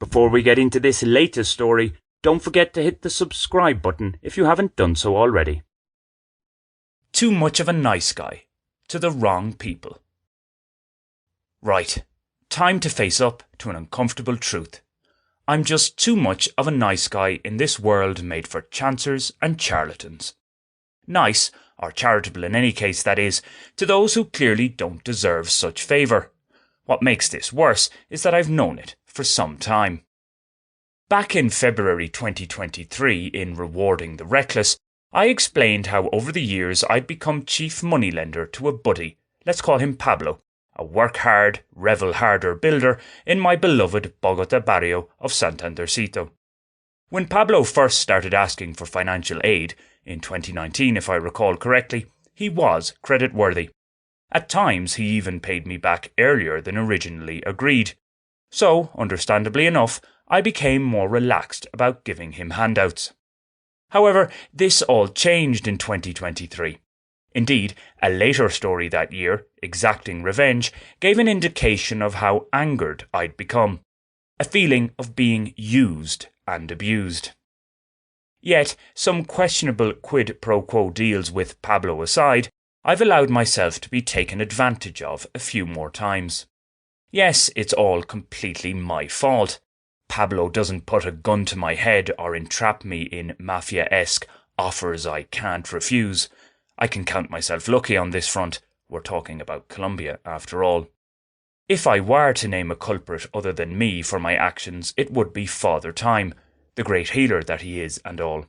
Before we get into this latest story, don't forget to hit the subscribe button if you haven't done so already. Too much of a nice guy to the wrong people. Right, time to face up to an uncomfortable truth. I'm just too much of a nice guy in this world made for chancers and charlatans. Nice, or charitable in any case that is, to those who clearly don't deserve such favour. What makes this worse is that I've known it for some time. Back in February 2023 in Rewarding the Reckless, I explained how over the years I'd become chief moneylender to a buddy, let's call him Pablo, a work-hard, revel-harder builder in my beloved Bogota barrio of Santandercito. When Pablo first started asking for financial aid, in 2019 if I recall correctly, he was creditworthy. At times he even paid me back earlier than originally agreed. So, understandably enough, I became more relaxed about giving him handouts. However, this all changed in 2023. Indeed, a later story that year, Exacting Revenge, gave an indication of how angered I'd become. A feeling of being used and abused. Yet, some questionable quid pro quo deals with Pablo aside, I've allowed myself to be taken advantage of a few more times. Yes, it's all completely my fault. Pablo doesn't put a gun to my head or entrap me in mafia-esque offers I can't refuse. I can count myself lucky on this front. We're talking about Colombia, after all. If I were to name a culprit other than me for my actions, it would be Father Time, the great healer that he is and all.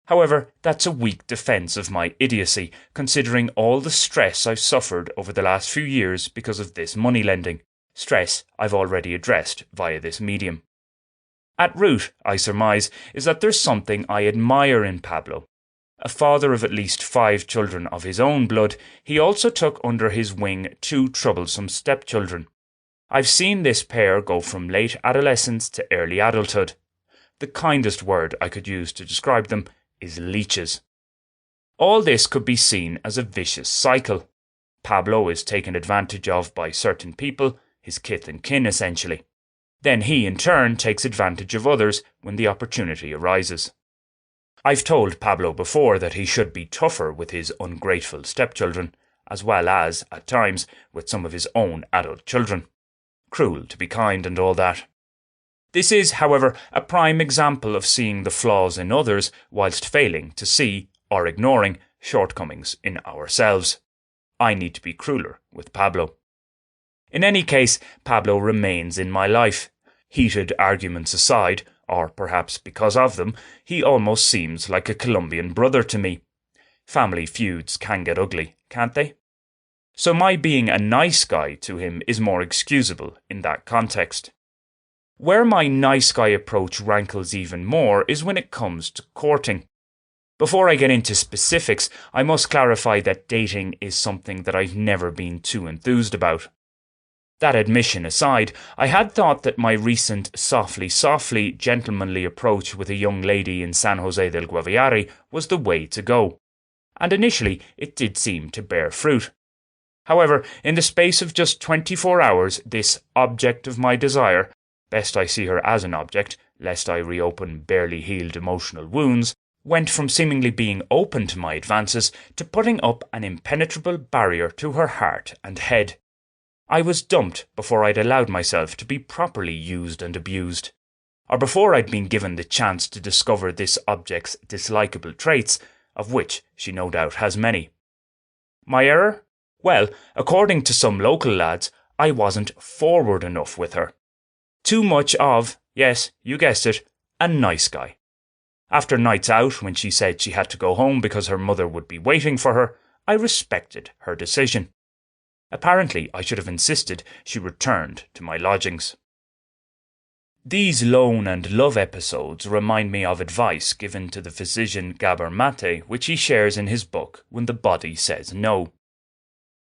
However, that's a weak defence of my idiocy, considering all the stress I've suffered over the last few years because of this money lending. Stress I've already addressed via this medium. At root, I surmise, is that there's something I admire in Pablo. A father of at least 5 children of his own blood, he also took under his wing 2 troublesome stepchildren. I've seen this pair go from late adolescence to early adulthood. The kindest word I could use to describe them is leeches. All this could be seen as a vicious cycle. Pablo is taken advantage of by certain people, his kith and kin essentially. Then he in turn takes advantage of others when the opportunity arises. I've told Pablo before that he should be tougher with his ungrateful stepchildren, as well as, at times, with some of his own adult children. Cruel to be kind and all that. This is, however, a prime example of seeing the flaws in others whilst failing to see, or ignoring, shortcomings in ourselves. I need to be crueler with Pablo. In any case, Pablo remains in my life. Heated arguments aside, or perhaps because of them, he almost seems like a Colombian brother to me. Family feuds can get ugly, can't they? So my being a nice guy to him is more excusable in that context. Where my nice guy approach rankles even more is when it comes to courting. Before I get into specifics, I must clarify that dating is something that I've never been too enthused about. That admission aside, I had thought that my recent softly, gentlemanly approach with a young lady in San Jose del Guaviare was the way to go. And initially, it did seem to bear fruit. However, in the space of just 24 hours, this object of my desire, best I see her as an object, lest I reopen barely healed emotional wounds, went from seemingly being open to my advances to putting up an impenetrable barrier to her heart and head. I was dumped before I'd allowed myself to be properly used and abused, or before I'd been given the chance to discover this object's dislikable traits, of which she no doubt has many. My error? Well, according to some local lads, I wasn't forward enough with her. Too much of, yes, you guessed it, a nice guy. After nights out, when she said she had to go home because her mother would be waiting for her, I respected her decision. Apparently, I should have insisted she returned to my lodgings. These lone and love episodes remind me of advice given to the physician Gabor Mate, which he shares in his book When the Body Says No.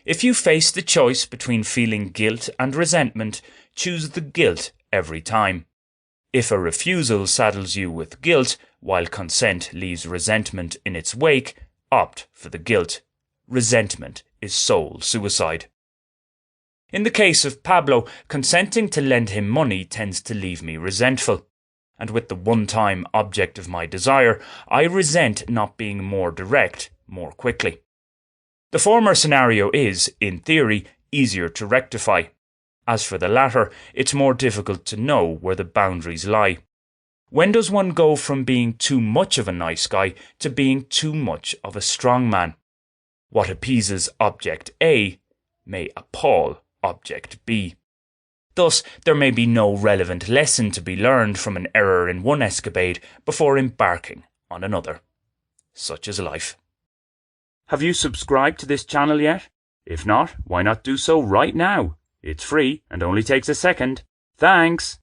If you face the choice between feeling guilt and resentment, choose the guilt every time. If a refusal saddles you with guilt, while consent leaves resentment in its wake, opt for the guilt. Resentment is soul suicide. In the case of Pablo, consenting to lend him money tends to leave me resentful. And with the one-time object of my desire, I resent not being more direct more quickly. The former scenario is, in theory, easier to rectify. As for the latter, it's more difficult to know where the boundaries lie. When does one go from being too much of a nice guy to being too much of a strong man? What appeases Object A may appall Object B. Thus, there may be no relevant lesson to be learned from an error in one escapade before embarking on another. Such is life. Have you subscribed to this channel yet? If not, why not do so right now? It's free and only takes a second. Thanks!